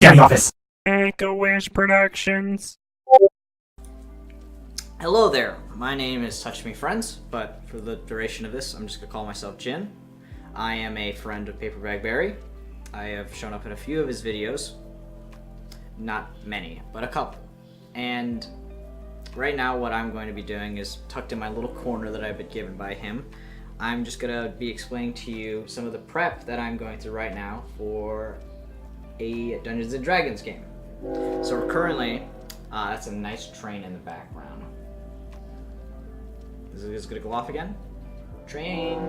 Get out of the office! Make-A-Wish Productions. Hello there, my name is TouchMeFriends, but for the duration of this, I'm just going to call myself Jinn. I am a friend of PaperBagBerry. I have shown up in a few of his videos. Not many, but a couple. And right now what I'm going to be doing is, tucked in my little corner that I've been given by him, I'm just going to be explaining to you some of the prep that I'm going through right now for a Dungeons & Dragons game. So currently, that's a nice train in the background. Is it gonna go off again? Train!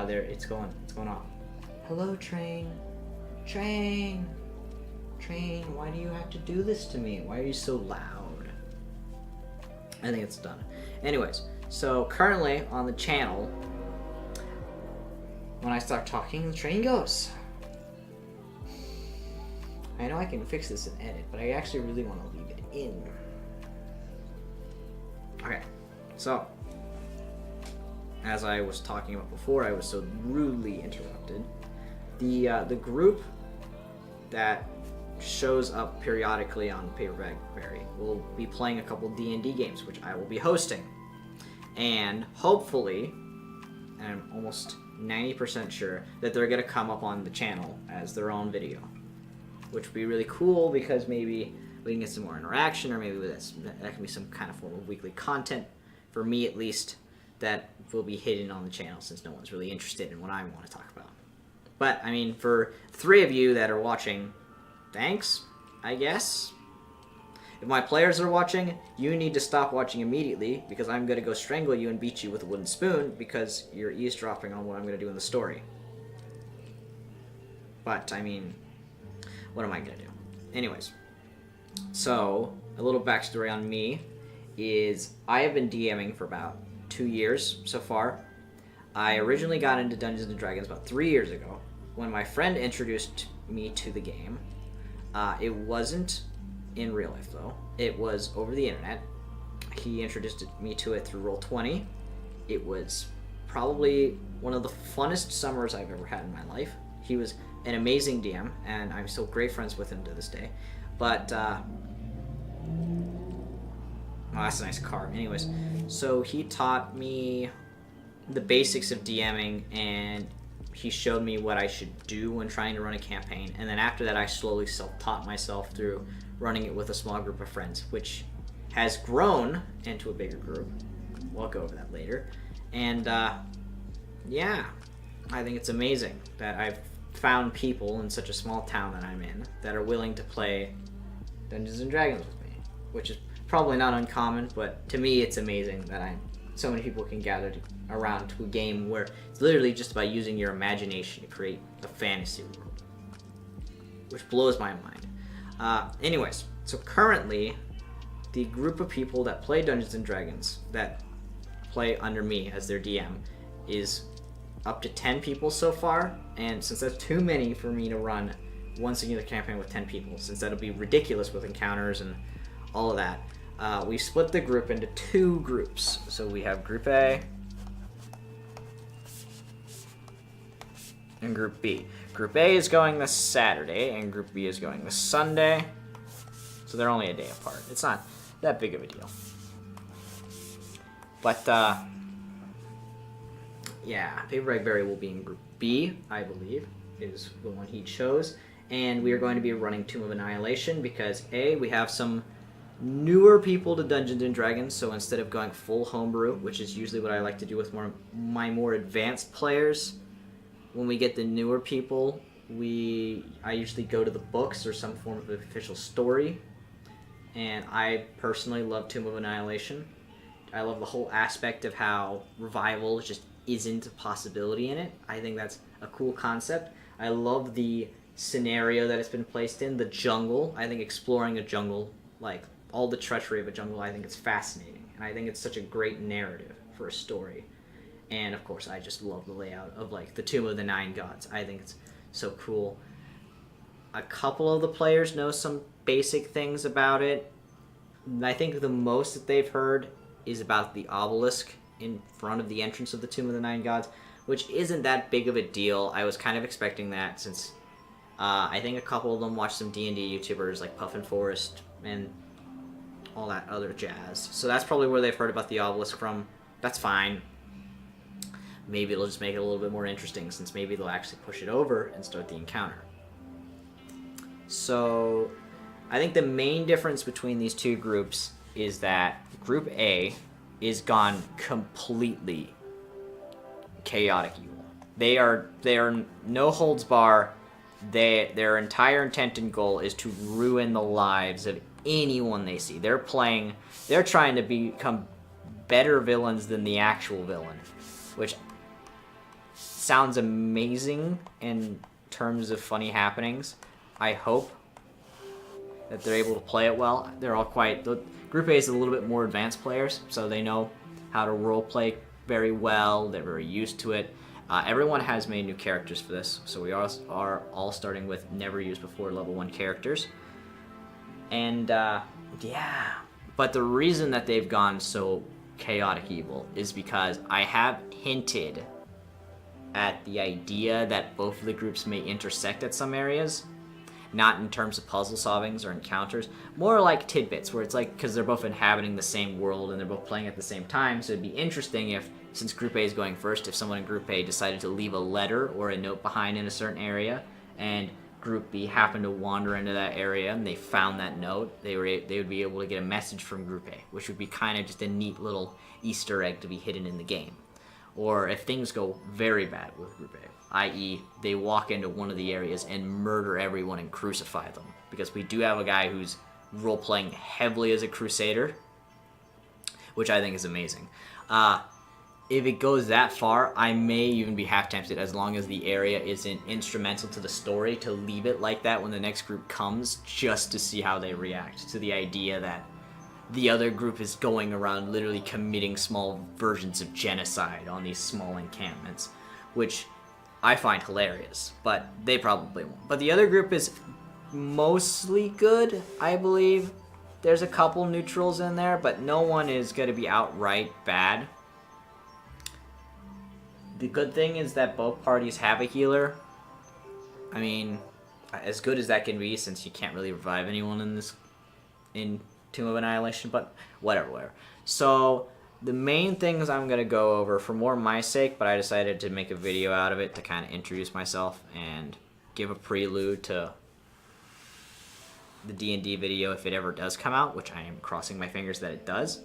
There, it's going off. Hello, train. Train! Train, why do you have to do this to me? Why are you so loud? I think it's done. Anyways, so currently on the channel, when I start talking, the train goes. I know I can fix this and edit, but I actually really want to leave it in. Okay, so as I was talking about before, I was so rudely interrupted. The group that shows up periodically on PaperBagBerry will be playing a couple D&D games, which I will be hosting, and hopefully, and I'm almost 90% sure that they're gonna come up on the channel as their own video, which would be really cool because maybe we can get some more interaction, or maybe that can be some kind of form of weekly content, for me at least, that will be hidden on the channel since no one's really interested in what I want to talk about. But, I mean, for 3 of you that are watching, thanks, I guess. If my players are watching, you need to stop watching immediately, because I'm going to go strangle you and beat you with a wooden spoon because you're eavesdropping on what I'm going to do in the story. But, I mean, what am I going to do? Anyways, so a little backstory on me is I have been DMing for about 2 years so far. I originally got into Dungeons & Dragons about 3 years ago when my friend introduced me to the game. It wasn't in real life though. It was over the internet. He introduced me to it through Roll20. It was probably one of the funnest summers I've ever had in my life. He was an amazing DM, and I'm still great friends with him to this day. But, oh, that's a nice car. Anyways, so he taught me the basics of DMing, and he showed me what I should do when trying to run a campaign. And then after that, I slowly self-taught myself through running it with a small group of friends, which has grown into a bigger group. We'll go over that later. And, yeah, I think it's amazing that I've found people in such a small town that I'm in that are willing to play Dungeons & Dragons with me, which is probably not uncommon, but to me it's amazing that so many people can gather around to a game where it's literally just about using your imagination to create a fantasy world, which blows my mind. Anyways, so currently the group of people that play Dungeons & Dragons that play under me as their DM is up to 10 people so far, and since that's too many for me to run one singular campaign with 10 people, since that'll be ridiculous with encounters and all of that, we split the group into 2 groups. So we have Group A and Group B. Group A is going this Saturday, and Group B is going this Sunday, so they're only a day apart. It's not that big of a deal. But, yeah, PaperBagBerry will be in Group B, I believe, is the one he chose. And we are going to be running Tomb of Annihilation because, A, we have some newer people to Dungeons & Dragons, so instead of going full homebrew, which is usually what I like to do with my more advanced players, when we get the newer people, I usually go to the books or some form of official story. And I personally love Tomb of Annihilation. I love the whole aspect of how revival just isn't a possibility in it. I think that's a cool concept. I love the scenario that it's been placed in, the jungle. I think exploring a jungle, like all the treachery of a jungle, I think it's fascinating. And I think it's such a great narrative for a story. And of course, I just love the layout of like the Tomb of the 9 Gods. I think it's so cool. A couple of the players know some basic things about it. I think the most that they've heard is about the obelisk in front of the entrance of the Tomb of the 9 Gods, which isn't that big of a deal. I was kind of expecting that since I think a couple of them watch some D&D YouTubers like Puff and Forest and all that other jazz. So that's probably where they've heard about the obelisk from. That's fine. Maybe it'll just make it a little bit more interesting, since maybe they'll actually push it over and start the encounter. So I think the main difference between these two groups is that Group A is gone completely chaotic evil. They are no holds bar. Their entire intent and goal is to ruin the lives of anyone they see. They're trying to become better villains than the actual villain, which sounds amazing in terms of funny happenings. I hope that they're able to play it well. They're all Group A is a little bit more advanced players, so they know how to role play very well. They're very used to it. Everyone has made new characters for this, so we are all starting with never used before level 1 characters. And yeah, but the reason that they've gone so chaotic evil is because I have hinted at the idea that both of the groups may intersect at some areas. Not in terms of puzzle solvings or encounters, more like tidbits, where it's like, because they're both inhabiting the same world and they're both playing at the same time, so it'd be interesting if, since Group A is going first, if someone in Group A decided to leave a letter or a note behind in a certain area, and Group B happened to wander into that area and they found that note, they would be able to get a message from Group A, which would be kind of just a neat little Easter egg to be hidden in the game. Or if things go very bad with Group A, i.e. they walk into one of the areas and murder everyone and crucify them. Because we do have a guy who's role-playing heavily as a crusader, which I think is amazing. If it goes that far, I may even be half tempted, as long as the area isn't instrumental to the story, to leave it like that when the next group comes, just to see how they react to the idea that the other group is going around literally committing small versions of genocide on these small encampments, which I find hilarious, but they probably won't. But the other group is mostly good, I believe. There's a couple neutrals in there, but no one is going to be outright bad. The good thing is that both parties have a healer. I mean, as good as that can be, since you can't really revive anyone in Tomb of Annihilation, but whatever. So the main things I'm going to go over for more my sake, but I decided to make a video out of it to kind of introduce myself and give a prelude to the D&D video if it ever does come out, which I am crossing my fingers that it does,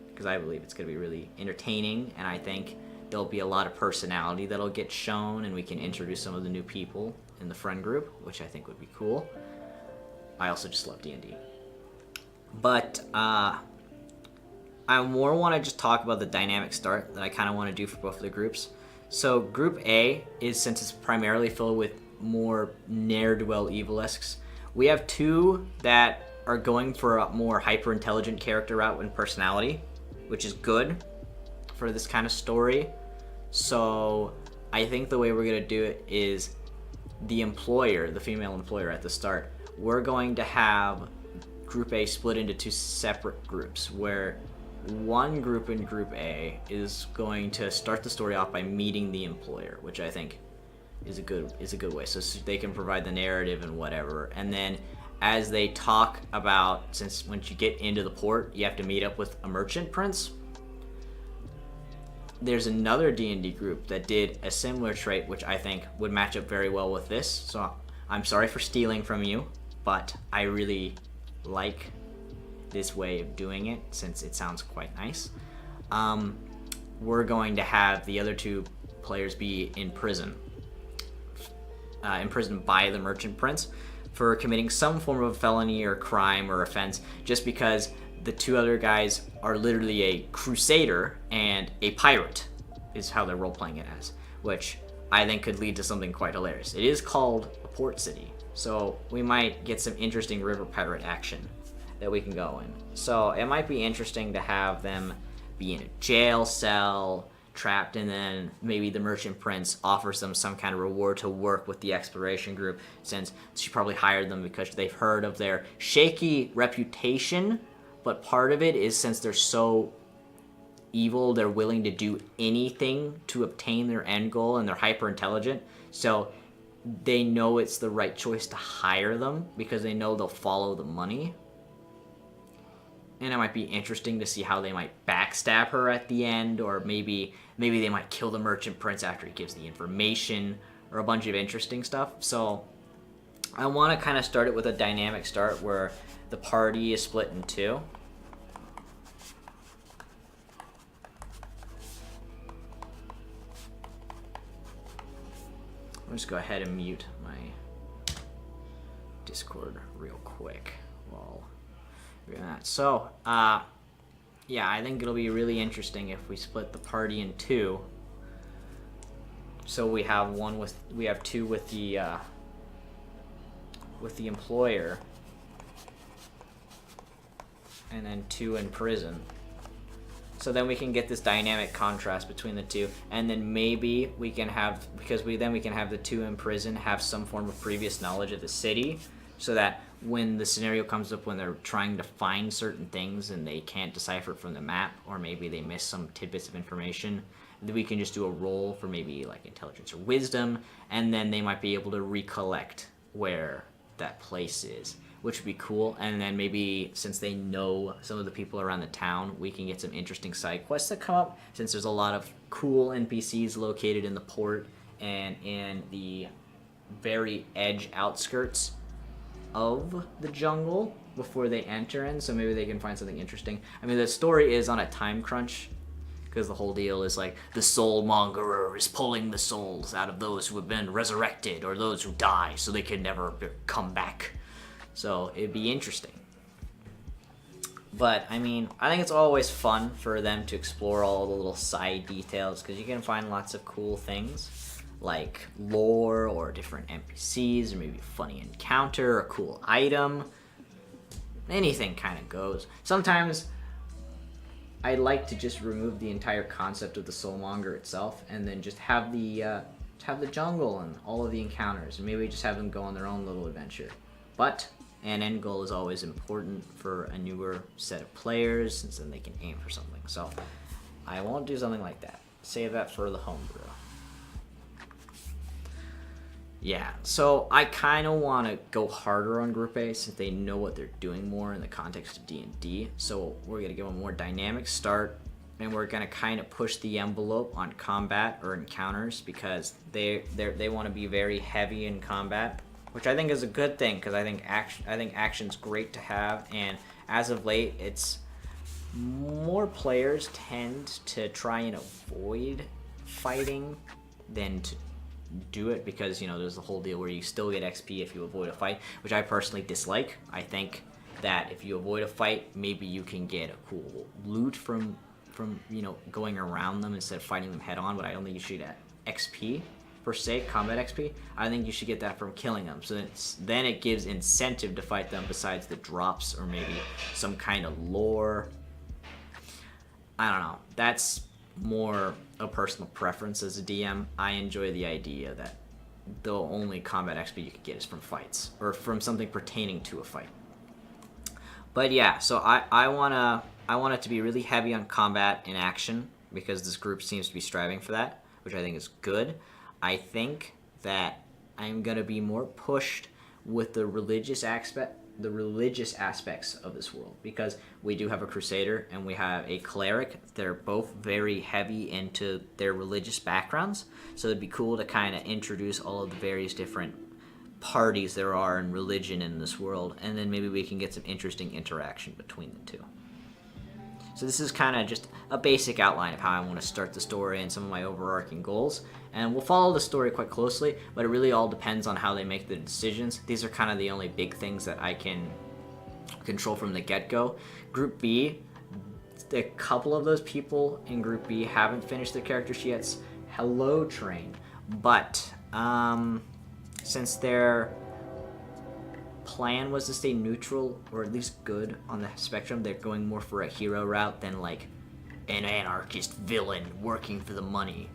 because I believe it's going to be really entertaining, and I think there'll be a lot of personality that'll get shown, and we can introduce some of the new people in the friend group, which I think would be cool. I also just love D&D. But I more want to just talk about the dynamic start that I kind of want to do for both of the groups. So Group A is, since it's primarily filled with more ne'er-do-well evil-esques, we have two that are going for a more hyper-intelligent character route and personality, which is good for this kind of story. So I think the way we're going to do it is the employer, the female employer at the start, we're going to have Group A split into two separate groups, where one group in Group A is going to start the story off by meeting the employer, which I think is a good way, so they can provide the narrative and whatever. And then as they talk about, since once you get into the port, you have to meet up with a merchant prince. There's another D&D group that did a similar trait, which I think would match up very well with this. So I'm sorry for stealing from you, but I really like this way of doing it, since it sounds quite nice. We're going to have the other two players be imprisoned by the merchant prince for committing some form of felony or crime or offense, just because the two other guys are literally a crusader and a pirate, is how they're role-playing it as, which I think could lead to something quite hilarious. It is called a port city, so we might get some interesting river pirate action that we can go in. So it might be interesting to have them be in a jail cell, trapped, and then maybe the merchant prince offers them some kind of reward to work with the exploration group, since she probably hired them because they've heard of their shaky reputation. But part of it is, since they're so evil, they're willing to do anything to obtain their end goal, and they're hyper intelligent. So they know it's the right choice to hire them because they know they'll follow the money. And it might be interesting to see how they might backstab her at the end, or maybe they might kill the merchant prince after he gives the information, or a bunch of interesting stuff. So I want to kind of start it with a dynamic start where the party is split in two. I'll just go ahead and mute my Discord real quick while we're doing that. So, yeah, I think it'll be really interesting if we split the party in two. So we have two with the employer, and then two in prison. So then we can get this dynamic contrast between the two, and then maybe we can have, because we can have the two in prison have some form of previous knowledge of the city, so that when the scenario comes up when they're trying to find certain things and they can't decipher it from the map, or maybe they miss some tidbits of information, then we can just do a roll for maybe like intelligence or wisdom, and then they might be able to recollect where that place is, which would be cool. And then maybe since they know some of the people around the town, we can get some interesting side quests that come up, since there's a lot of cool NPCs located in the port and in the very edge outskirts of the jungle before they enter in, so maybe they can find something interesting. I mean, the story is on a time crunch, because the whole deal is like the soul mongerer is pulling the souls out of those who have been resurrected or those who die so they can never come back. So it'd be interesting. But I mean, I think it's always fun for them to explore all the little side details, because you can find lots of cool things like lore or different NPCs, or maybe a funny encounter, a cool item. Anything kind of goes. Sometimes I'd like to just remove the entire concept of the soulmonger itself, and then just have the jungle and all of the encounters, and maybe just have them go on their own little adventure. But an end goal is always important for a newer set of players, since then they can aim for something. So I won't do something like that. Save that for the homebrew. Yeah, so I kind of want to go harder on Group A, since they know what they're doing more in the context of D&D. So we're going to give them a more dynamic start, and we're going to kind of push the envelope on combat or encounters, because they want to be very heavy in combat, which I think is a good thing, because I think action's great to have. And as of late, it's more players tend to try and avoid fighting than to do it, because there's the whole deal where you still get XP if you avoid a fight, which I personally dislike. I think that if you avoid a fight, maybe you can get a cool loot from going around them instead of fighting them head on, but I don't think you should get XP per se, combat XP. I think you should get that from killing them, so then it gives incentive to fight them besides the drops or maybe some kind of lore. I don't know, that's more a personal preference as a DM. I enjoy the idea that the only combat XP you could get is from fights, or from something pertaining to a fight. But yeah, so I want it to be really heavy on combat and action, because this group seems to be striving for that, which I think is good. I think that I'm gonna be more pushed with the religious aspects of this world, because we do have a crusader and we have a cleric. They're both very heavy into their religious backgrounds, so it'd be cool to kind of introduce all of the various different parties there are in religion in this world, and then maybe we can get some interesting interaction between the two. So this is kind of just a basic outline of how I want to start the story and some of my overarching goals. And we'll follow the story quite closely, but it really all depends on how they make the decisions. These are kind of the only big things that I can control from the get-go. Group B, a couple of those people in Group B haven't finished their character sheets. Hello, Train. But since their plan was to stay neutral, or at least good on the spectrum, they're going more for a hero route than like an anarchist villain working for the money.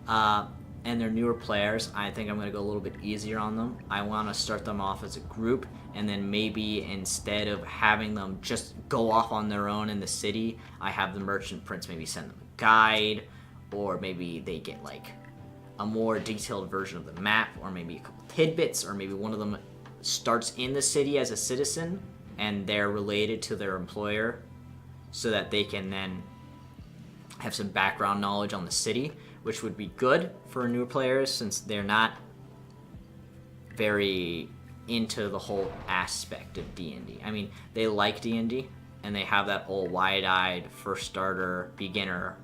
And they're newer players. I think I'm going to go a little bit easier on them. I want to start them off as a group, and then maybe instead of having them just go off on their own in the city, I have the merchant prince maybe send them a guide, or maybe they get like a more detailed version of the map, or maybe a couple tidbits, or maybe one of them starts in the city as a citizen and they're related to their employer, so that they can then have some background knowledge on the city, which would be good for newer players since they're not very into the whole aspect of D&D. I mean, they like D&D, and they have that old wide-eyed first starter, beginner,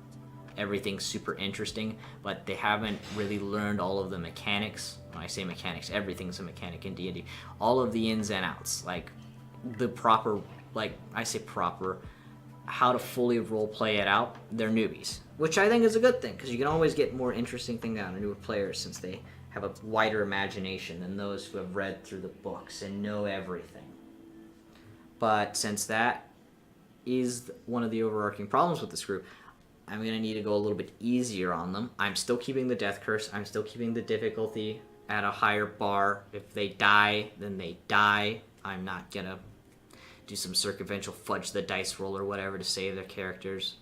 everything's super interesting, but they haven't really learned all of the mechanics. When I say mechanics, everything's a mechanic in D&D. All of the ins and outs, like the proper, like I say proper, how to fully role play it out, they're newbies, which I think is a good thing, because you can always get more interesting things out of newer players since they have a wider imagination than those who have read through the books and know everything. But since that is one of the overarching problems with this group, I'm going to need to go a little bit easier on them. I'm still keeping the death curse. I'm still keeping the difficulty at a higher bar. If they die, then they die. I'm not going to do some circumventional fudge the dice roll or whatever to save their characters,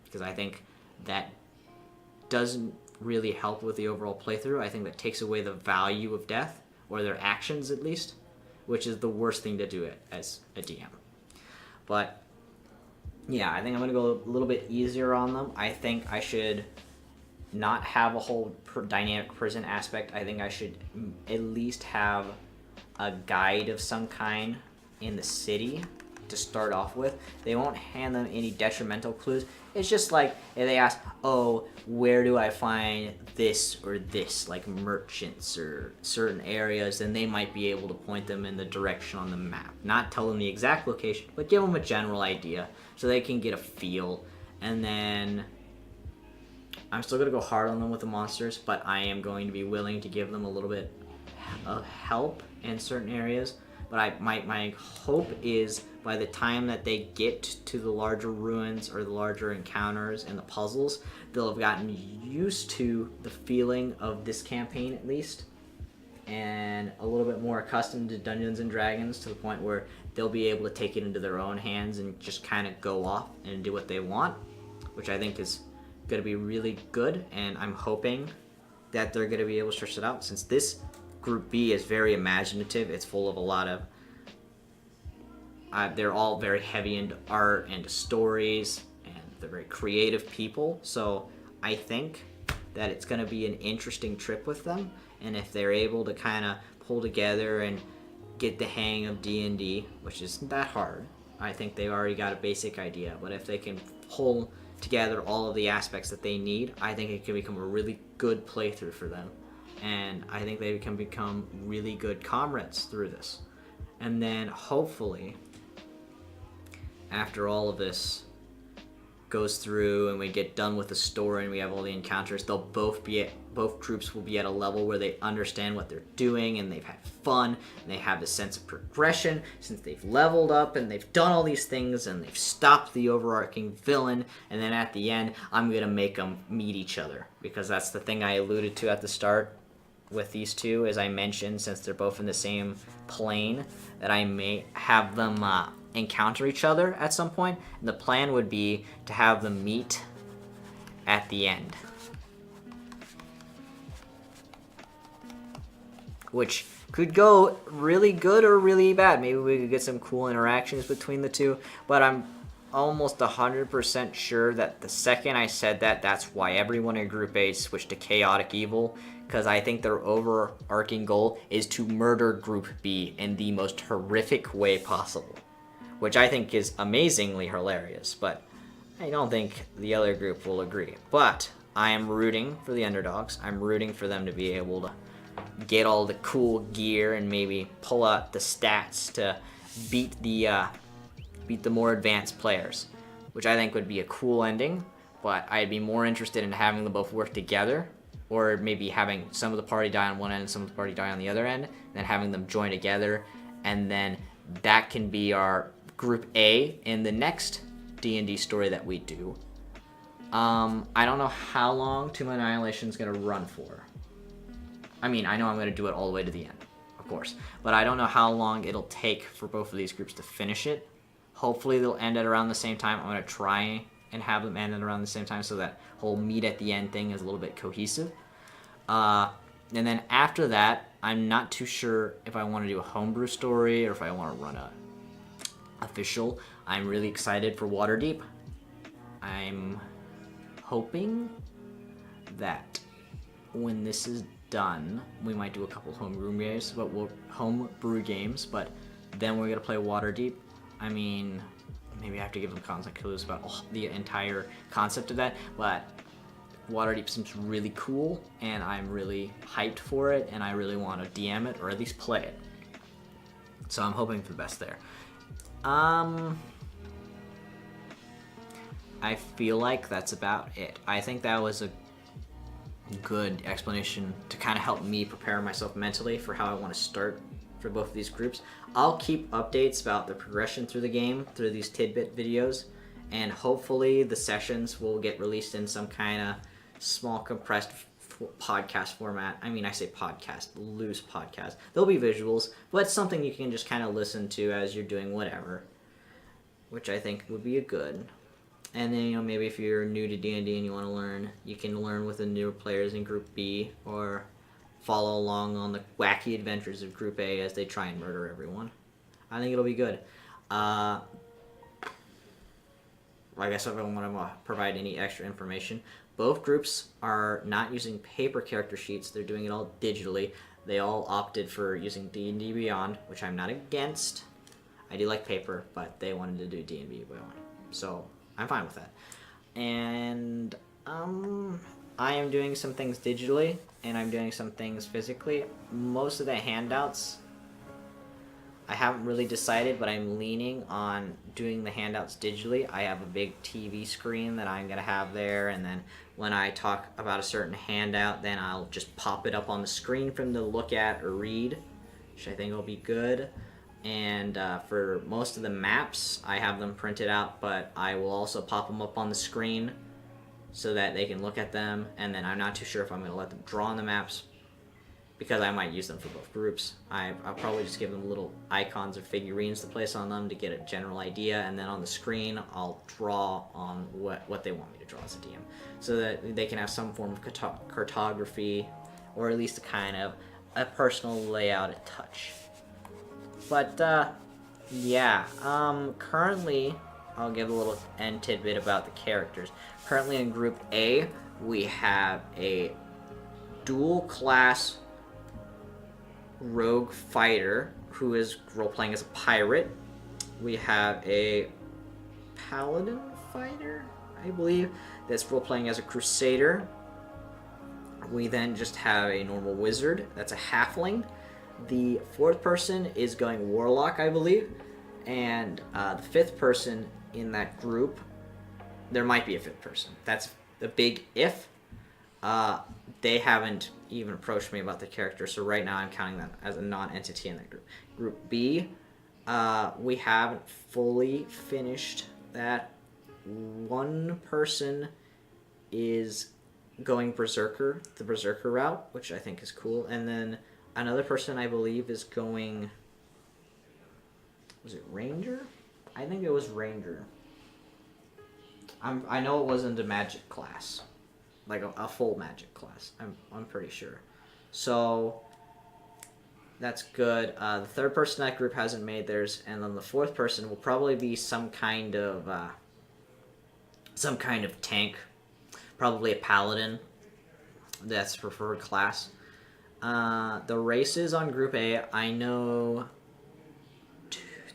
because I think that doesn't really help with the overall playthrough. I think that takes away the value of death, or their actions at least, which is the worst thing to do it as a DM. But yeah, I think I'm going to go a little bit easier on them. I think I should not have a whole dynamic prison aspect. I think I should at least have a guide of some kind in the city to start off with. They won't hand them any detrimental clues. It's just like if they ask, oh, where do I find this or this, like merchants or certain areas, then they might be able to point them in the direction on the map. Not tell them the exact location, but give them a general idea so they can get a feel. And then I'm still going to go hard on them with the monsters, but I am going to be willing to give them a little bit of help in certain areas. But my hope is by the time that they get to the larger ruins or the larger encounters and the puzzles, they'll have gotten used to the feeling of this campaign at least, and a little bit more accustomed to Dungeons and Dragons, to the point where they'll be able to take it into their own hands and just kind of go off and do what they want, which I think is going to be really good. And I'm hoping that they're going to be able to stretch it out, since this Group B is very imaginative. It's full of a lot of they're all very heavy into art and stories, and they're very creative people. So I think that it's going to be an interesting trip with them. And if they're able to kind of pull together and get the hang of D&D, which isn't that hard, I think they've already got a basic idea. But if they can pull together all of the aspects that they need, I think it can become a really good playthrough for them. And I think they can become really good comrades through this. And then hopefully, after all of this goes through and we get done with the story and we have all the encounters, both groups will be at a level where they understand what they're doing and they've had fun and they have the sense of progression since they've leveled up and they've done all these things and they've stopped the overarching villain. And then at the end, I'm going to make them meet each other, because that's the thing I alluded to at the start with these two, as I mentioned, since they're both in the same plane, that I may have them encounter each other at some point. And the plan would be to have them meet at the end, which could go really good or really bad. Maybe we could get some cool interactions between the two, but I'm almost 100% sure that the second I said that, that's why everyone in Group A switched to Chaotic Evil, because I think their overarching goal is to murder Group B in the most horrific way possible, which I think is amazingly hilarious, but I don't think the other group will agree. But I am rooting for the underdogs. I'm rooting for them to be able to get all the cool gear and maybe pull out the stats to beat the more advanced players, which I think would be a cool ending. But I'd be more interested in having them both work together, or maybe having some of the party die on one end and some of the party die on the other end, then having them join together, and then that can be our Group A in the next D&D story that we do. I don't know how long Tomb of Annihilation is going to run for. I mean, I know I'm going to do it all the way to the end, of course, but I don't know how long it'll take for both of these groups to finish it. Hopefully they'll end at around the same time. I'm going to try and have them end at around the same time so that whole meet at the end thing is a little bit cohesive. And then after that, I'm not too sure if I want to do a homebrew story or if I want to run a official. I'm really excited for Waterdeep. I'm hoping that when this is done, we might do a couple homebrew games, but then we're gonna play Waterdeep. I mean, maybe I have to give them concept clues about the entire concept of that, but Waterdeep seems really cool, and I'm really hyped for it, and I really want to DM it, or at least play it. So I'm hoping for the best there. I feel like that's about it. I think that was a good explanation to kind of help me prepare myself mentally for how I want to start for both of these groups. I'll keep updates about the progression through the game through these tidbit videos, and hopefully the sessions will get released in some kind of small compressed podcast format. I mean, I say podcast, loose podcast. There'll be visuals, but it's something you can just kind of listen to as you're doing whatever, which I think would be a good. And then, you know, maybe if you're new to D&D and you want to learn, you can learn with the newer players in Group B, or follow along on the wacky adventures of Group A as they try and murder everyone. I think it'll be good. I guess if I want to provide any extra information, both groups are not using paper character sheets. They're doing it all digitally. They all opted for using D&D Beyond, which I'm not against. I do like paper, but they wanted to do D&D Beyond. So I'm fine with that. And I am doing some things digitally, and I'm doing some things physically. Most of the handouts, I haven't really decided, but I'm leaning on doing the handouts digitally. I have a big TV screen that I'm going to have there, and then when I talk about a certain handout, then I'll just pop it up on the screen for them to look at or read, which I think will be good. And for most of the maps, I have them printed out, but I will also pop them up on the screen so that they can look at them. And then I'm not too sure if I'm going to let them draw on the maps, because I might use them for both groups. I'll probably just give them little icons or figurines to place on them to get a general idea, and then on the screen I'll draw on what they want me to draw as a DM, so that they can have some form of cartography, or at least a kind of a personal layout, a touch. But yeah, currently, I'll give a little end tidbit about the characters. Currently in Group A, we have a dual class rogue fighter who is role-playing as a pirate. We have a paladin fighter, I believe, that's role-playing as a crusader. We then just have a normal wizard that's a halfling. The fourth person is going warlock, I believe, and the fifth person in that group, there might be a fifth person. That's the big if. They haven't even approached me about the character, so right now I'm counting them as a non-entity in that group. Group B, we haven't fully finished that. One person is going berserker, the berserker route, which I think is cool, and then another person, I believe, is going... Was it Ranger? I think it was Ranger. I know it wasn't a magic class. Like a full magic class. I'm pretty sure. So, that's good. The third person in that group hasn't made theirs, and then the fourth person will probably be some kind of tank. Probably a paladin. That's preferred class. The races on Group A, I know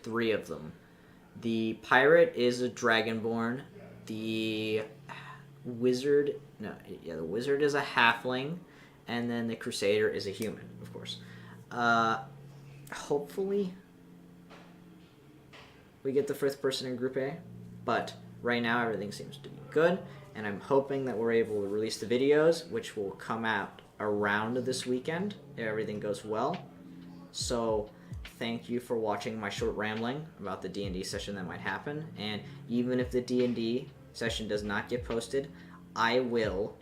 three of them. The pirate is a dragonborn. The wizard is a halfling, and then the crusader is a human, of course. Hopefully we get the fifth person in Group A, but right now everything seems to be good, and I'm hoping that we're able to release the videos, which will come out around this weekend if everything goes well. So thank you for watching my short rambling about the D&D session that might happen, and even if the D&D session does not get posted, I will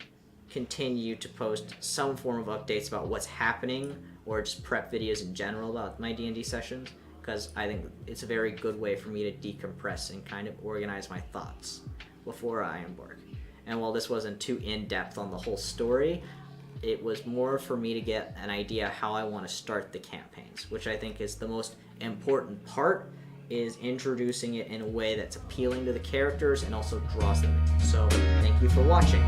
continue to post some form of updates about what's happening, or just prep videos in general about my D&D sessions, because I think it's a very good way for me to decompress and kind of organize my thoughts before I embark. And while this wasn't too in-depth on the whole story, it was more for me to get an idea how I want to start the campaigns, which I think is the most important part, is introducing it in a way that's appealing to the characters and also draws them in. So thank you for watching.